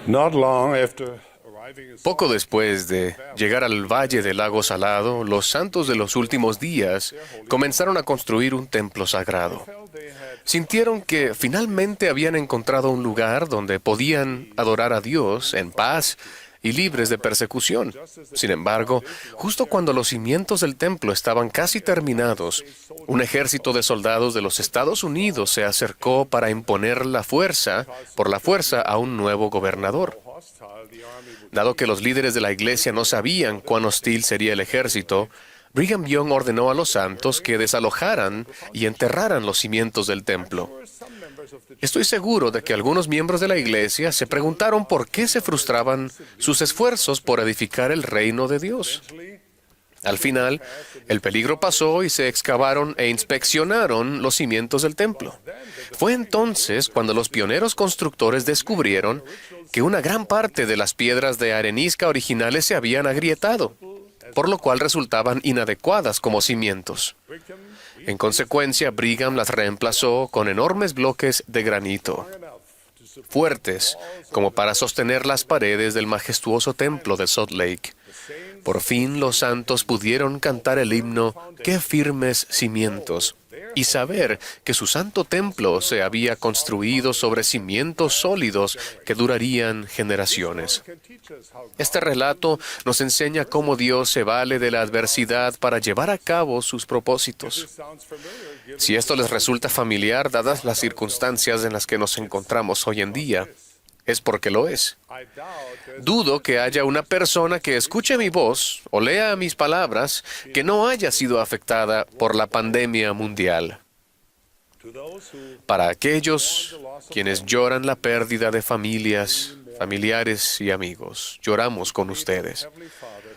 Not long after arriving in Poco después de llegar al Valle del Lago Salado, los santos de los últimos días comenzaron a construir un templo sagrado. Sintieron que finalmente habían encontrado un lugar donde podían adorar a Dios en paz y libres de persecución. Sin embargo, justo cuando los cimientos del templo estaban casi terminados, un ejército de soldados de los Estados Unidos se acercó para imponer por la fuerza, a un nuevo gobernador. Dado que los líderes de la iglesia no sabían cuán hostil sería el ejército, Brigham Young ordenó a los santos que desalojaran y enterraran los cimientos del templo. Estoy seguro de que algunos miembros de la iglesia se preguntaron por qué se frustraban sus esfuerzos por edificar el reino de Dios. Al final, el peligro pasó y se excavaron e inspeccionaron los cimientos del templo. Fue entonces cuando los pioneros constructores descubrieron que una gran parte de las piedras de arenisca originales se habían agrietado, por lo cual resultaban inadecuadas como cimientos. En consecuencia, Brigham las reemplazó con enormes bloques de granito, fuertes como para sostener las paredes del majestuoso templo de Salt Lake. Por fin los santos pudieron cantar el himno «Qué firmes cimientos», y saber que su santo templo se había construido sobre cimientos sólidos que durarían generaciones. Este relato nos enseña cómo Dios se vale de la adversidad para llevar a cabo sus propósitos. Si esto les resulta familiar, dadas las circunstancias en las que nos encontramos hoy en día, es porque lo es. Dudo que haya una persona que escuche mi voz o lea mis palabras que no haya sido afectada por la pandemia mundial. Para aquellos quienes lloran la pérdida de familiares y amigos, lloramos con ustedes.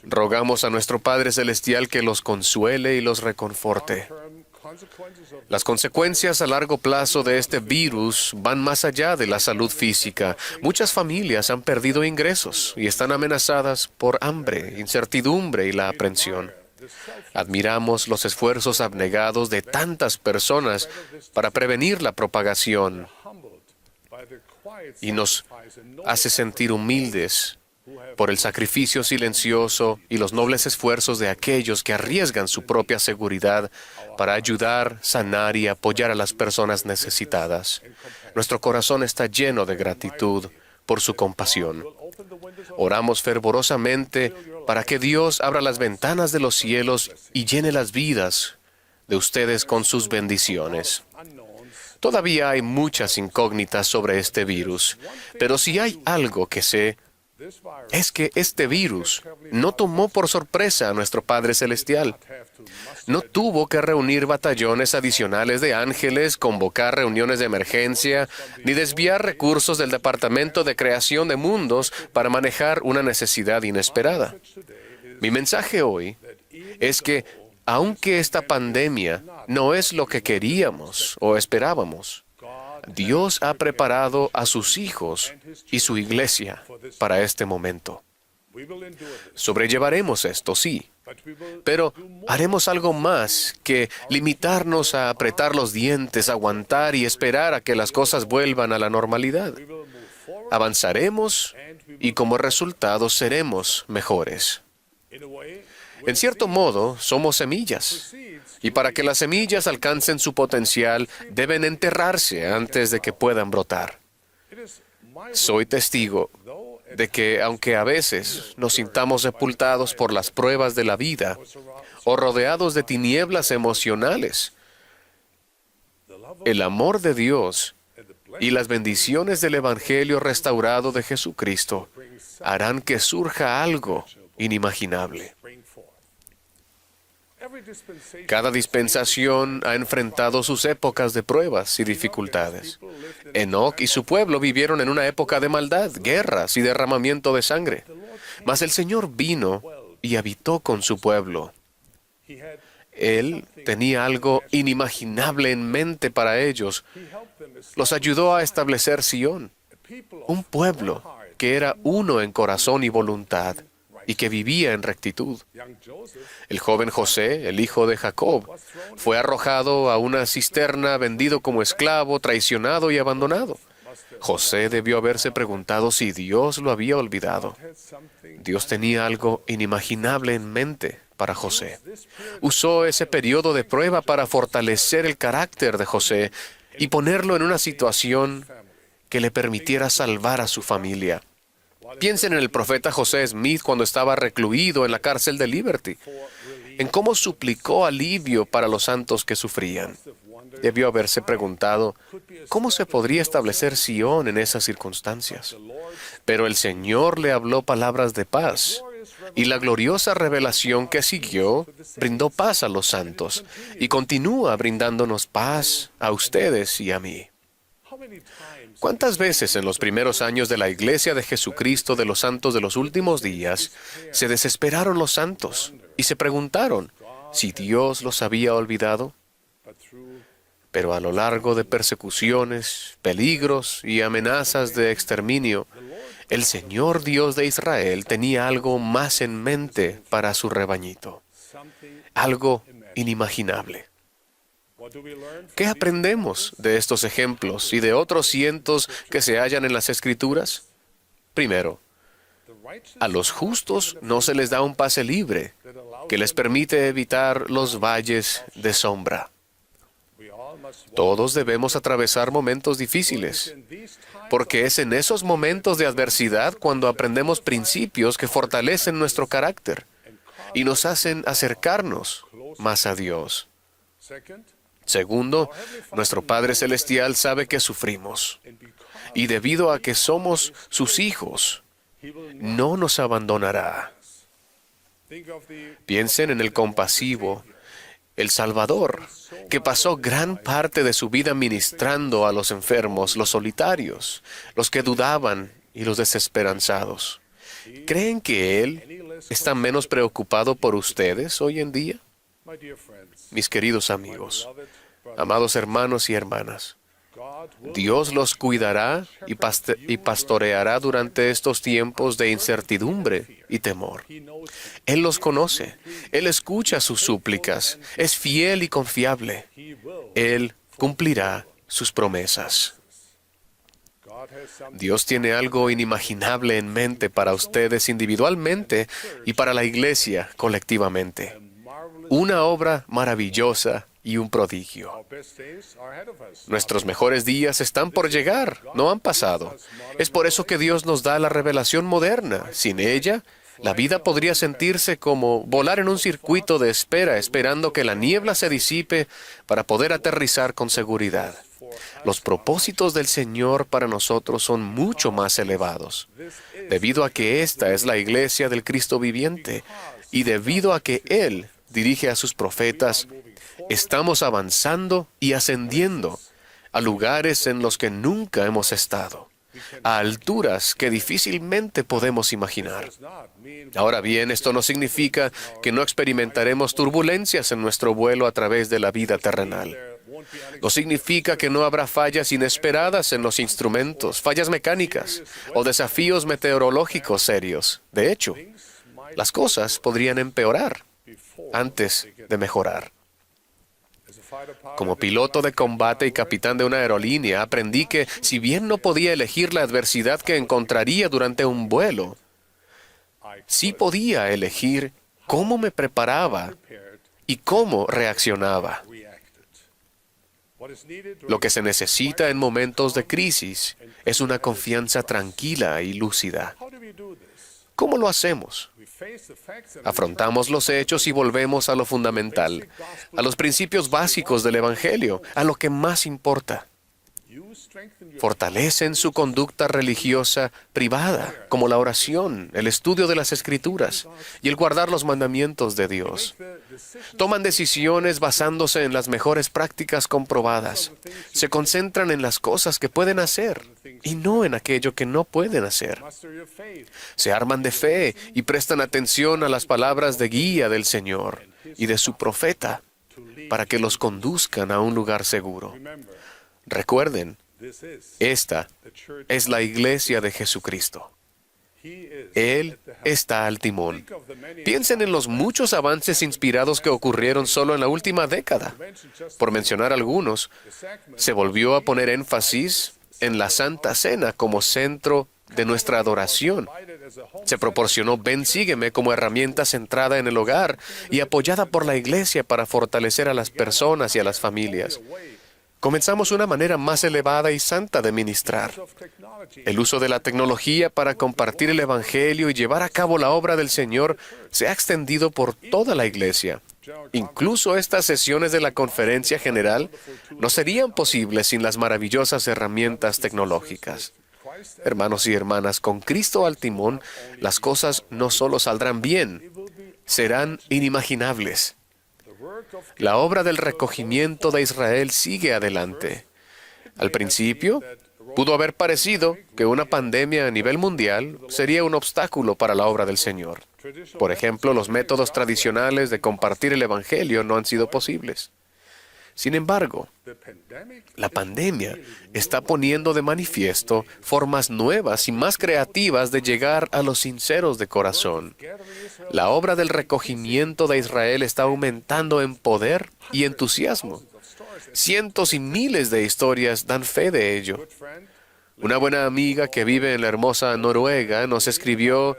Rogamos a nuestro Padre Celestial que los consuele y los reconforte. Las consecuencias a largo plazo de este virus van más allá de la salud física. Muchas familias han perdido ingresos y están amenazadas por hambre, incertidumbre y la aprensión. Admiramos los esfuerzos abnegados de tantas personas para prevenir la propagación y nos hace sentir humildes por el sacrificio silencioso y los nobles esfuerzos de aquellos que arriesgan su propia seguridad para ayudar, sanar y apoyar a las personas necesitadas. Nuestro corazón está lleno de gratitud por su compasión. Oramos fervorosamente para que Dios abra las ventanas de los cielos y llene las vidas de ustedes con sus bendiciones. Todavía hay muchas incógnitas sobre este virus, pero si hay algo que sé, es que este virus no tomó por sorpresa a nuestro Padre Celestial. No tuvo que reunir batallones adicionales de ángeles, convocar reuniones de emergencia, ni desviar recursos del Departamento de Creación de Mundos para manejar una necesidad inesperada. Mi mensaje hoy es que, aunque esta pandemia no es lo que queríamos o esperábamos, Dios ha preparado a sus hijos y su iglesia para este momento. Sobrellevaremos esto, sí, pero haremos algo más que limitarnos a apretar los dientes, aguantar y esperar a que las cosas vuelvan a la normalidad. Avanzaremos y como resultado seremos mejores. En cierto modo, somos semillas. Y para que las semillas alcancen su potencial, deben enterrarse antes de que puedan brotar. Soy testigo de que, aunque a veces nos sintamos sepultados por las pruebas de la vida o rodeados de tinieblas emocionales, el amor de Dios y las bendiciones del Evangelio restaurado de Jesucristo harán que surja algo inimaginable. Cada dispensación ha enfrentado sus épocas de pruebas y dificultades. Enoc y su pueblo vivieron en una época de maldad, guerras y derramamiento de sangre. Mas el Señor vino y habitó con su pueblo. Él tenía algo inimaginable en mente para ellos. Los ayudó a establecer Sión, un pueblo que era uno en corazón y voluntad, y que vivía en rectitud. El joven José, el hijo de Jacob, fue arrojado a una cisterna, vendido como esclavo, traicionado y abandonado. José debió haberse preguntado si Dios lo había olvidado. Dios tenía algo inimaginable en mente para José. Usó ese periodo de prueba para fortalecer el carácter de José y ponerlo en una situación que le permitiera salvar a su familia. Piensen en el profeta José Smith cuando estaba recluido en la cárcel de Liberty, en cómo suplicó alivio para los santos que sufrían. Debió haberse preguntado, ¿cómo se podría establecer Sion en esas circunstancias? Pero el Señor le habló palabras de paz, y la gloriosa revelación que siguió brindó paz a los santos, y continúa brindándonos paz a ustedes y a mí. ¿Cuántas veces en los primeros años de la Iglesia de Jesucristo de los Santos de los Últimos Días se desesperaron los santos y se preguntaron si Dios los había olvidado? Pero a lo largo de persecuciones, peligros y amenazas de exterminio, el Señor Dios de Israel tenía algo más en mente para su rebañito, algo inimaginable. ¿Qué aprendemos de estos ejemplos y de otros cientos que se hallan en las Escrituras? Primero, a los justos no se les da un pase libre que les permite evitar los valles de sombra. Todos debemos atravesar momentos difíciles, porque es en esos momentos de adversidad cuando aprendemos principios que fortalecen nuestro carácter y nos hacen acercarnos más a Dios. Segundo, nuestro Padre Celestial sabe que sufrimos, y debido a que somos sus hijos, no nos abandonará. Piensen en el compasivo, el Salvador, que pasó gran parte de su vida ministrando a los enfermos, los solitarios, los que dudaban y los desesperanzados. ¿Creen que Él está menos preocupado por ustedes hoy en día? Mis queridos amigos, amados hermanos y hermanas, Dios los cuidará y pastoreará durante estos tiempos de incertidumbre y temor. Él los conoce, Él escucha sus súplicas, es fiel y confiable. Él cumplirá sus promesas. Dios tiene algo inimaginable en mente para ustedes individualmente y para la iglesia colectivamente. Una obra maravillosa y un prodigio. Nuestros mejores días están por llegar, no han pasado. Es por eso que Dios nos da la revelación moderna. Sin ella, la vida podría sentirse como volar en un circuito de espera, esperando que la niebla se disipe para poder aterrizar con seguridad. Los propósitos del Señor para nosotros son mucho más elevados, debido a que esta es la iglesia del Cristo viviente, y debido a que Él dirige a sus profetas, estamos avanzando y ascendiendo a lugares en los que nunca hemos estado, a alturas que difícilmente podemos imaginar. Ahora bien, esto no significa que no experimentaremos turbulencias en nuestro vuelo a través de la vida terrenal. No significa que no habrá fallas inesperadas en los instrumentos, fallas mecánicas o desafíos meteorológicos serios. De hecho, las cosas podrían empeorar antes de mejorar. Como piloto de combate y capitán de una aerolínea, aprendí que, si bien no podía elegir la adversidad que encontraría durante un vuelo, sí podía elegir cómo me preparaba y cómo reaccionaba. Lo que se necesita en momentos de crisis es una confianza tranquila y lúcida. ¿Cómo lo hacemos? Afrontamos los hechos y volvemos a lo fundamental, a los principios básicos del Evangelio, a lo que más importa. Fortalecen su conducta religiosa privada, como la oración, el estudio de las Escrituras y el guardar los mandamientos de Dios. Toman decisiones basándose en las mejores prácticas comprobadas. Se concentran en las cosas que pueden hacer y no en aquello que no pueden hacer. Se arman de fe y prestan atención a las palabras de guía del Señor y de su profeta para que los conduzcan a un lugar seguro. Recuerden, esta es la iglesia de Jesucristo. Él está al timón. Piensen en los muchos avances inspirados que ocurrieron solo en la última década. Por mencionar algunos, se volvió a poner énfasis en la Santa Cena como centro de nuestra adoración. Se proporcionó Ven Sígueme como herramienta centrada en el hogar y apoyada por la Iglesia para fortalecer a las personas y a las familias. Comenzamos una manera más elevada y santa de ministrar. El uso de la tecnología para compartir el Evangelio y llevar a cabo la obra del Señor se ha extendido por toda la Iglesia. Incluso estas sesiones de la Conferencia General no serían posibles sin las maravillosas herramientas tecnológicas. Hermanos y hermanas, con Cristo al timón, las cosas no solo saldrán bien, serán inimaginables. La obra del recogimiento de Israel sigue adelante. Al principio, pudo haber parecido que una pandemia a nivel mundial sería un obstáculo para la obra del Señor. Por ejemplo, los métodos tradicionales de compartir el Evangelio no han sido posibles. Sin embargo, la pandemia está poniendo de manifiesto formas nuevas y más creativas de llegar a los sinceros de corazón. La obra del recogimiento de Israel está aumentando en poder y entusiasmo. Cientos y miles de historias dan fe de ello. Una buena amiga que vive en la hermosa Noruega nos escribió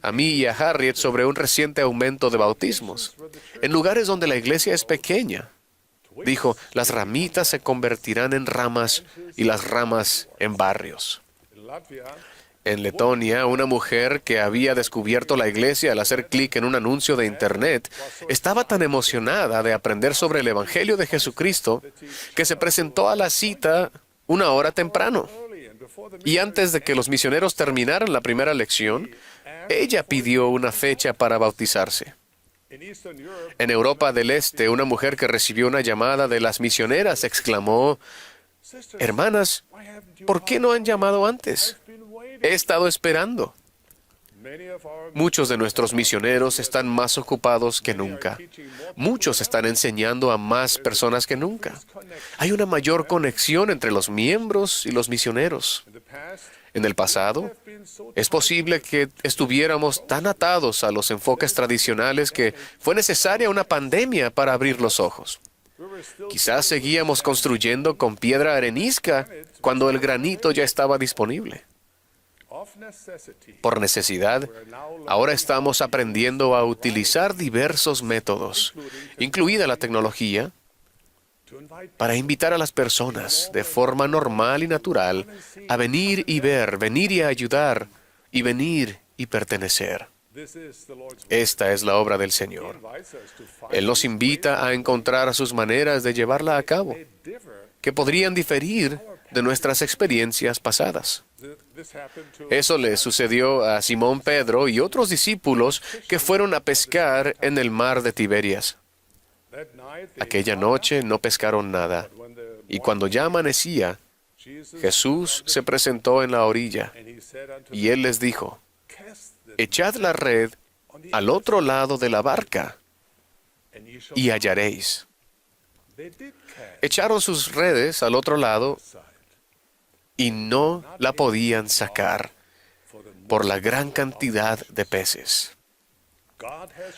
a mí y a Harriet sobre un reciente aumento de bautismos en lugares donde la iglesia es pequeña. Dijo, las ramitas se convertirán en ramas y las ramas en barrios. En Letonia, una mujer que había descubierto la iglesia al hacer clic en un anuncio de Internet, estaba tan emocionada de aprender sobre el Evangelio de Jesucristo que se presentó a la cita una hora temprano. Y antes de que los misioneros terminaran la primera lección, ella pidió una fecha para bautizarse. En Europa del Este, una mujer que recibió una llamada de las misioneras exclamó, «Hermanas, ¿por qué no han llamado antes? He estado esperando». Muchos de nuestros misioneros están más ocupados que nunca. Muchos están enseñando a más personas que nunca. Hay una mayor conexión entre los miembros y los misioneros. En el pasado, es posible que estuviéramos tan atados a los enfoques tradicionales que fue necesaria una pandemia para abrir los ojos. Quizás seguíamos construyendo con piedra arenisca cuando el granito ya estaba disponible. Por necesidad, ahora estamos aprendiendo a utilizar diversos métodos, incluida la tecnología, para invitar a las personas de forma normal y natural a venir y ver, venir y ayudar, y venir y pertenecer. Esta es la obra del Señor. Él nos invita a encontrar sus maneras de llevarla a cabo, que podrían diferir de nuestras experiencias pasadas. Eso le sucedió a Simón Pedro y otros discípulos que fueron a pescar en el mar de Tiberias. Aquella noche no pescaron nada, y cuando ya amanecía, Jesús se presentó en la orilla, y Él les dijo, «Echad la red al otro lado de la barca, y hallaréis». Echaron sus redes al otro lado, y no la podían sacar por la gran cantidad de peces.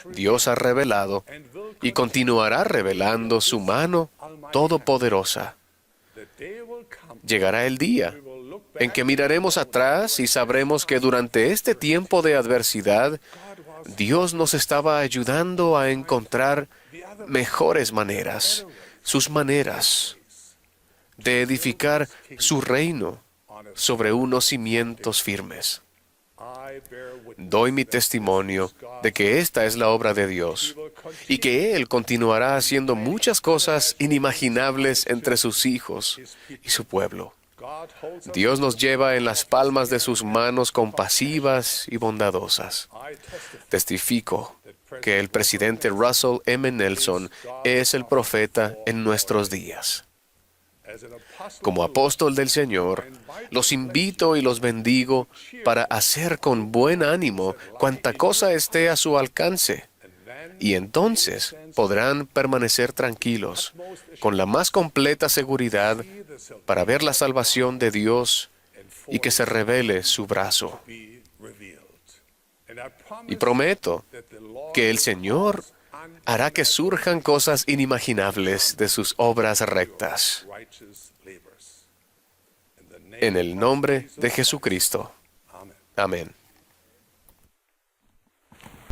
Dios ha revelado y continuará revelando su mano todopoderosa. Llegará el día en que miraremos atrás y sabremos que durante este tiempo de adversidad, Dios nos estaba ayudando a encontrar mejores maneras, sus maneras de edificar su reino sobre unos cimientos firmes. Doy mi testimonio de que esta es la obra de Dios y que Él continuará haciendo muchas cosas inimaginables entre sus hijos y su pueblo. Dios nos lleva en las palmas de sus manos compasivas y bondadosas. Testifico que el presidente Russell M. Nelson es el profeta en nuestros días. Como apóstol del Señor, los invito y los bendigo para hacer con buen ánimo cuanta cosa esté a su alcance, y entonces podrán permanecer tranquilos, con la más completa seguridad, para ver la salvación de Dios y que se revele su brazo. Y prometo que el Señor hará que surjan cosas inimaginables de sus obras rectas. en el nombre de Jesucristo. Amen. Amén.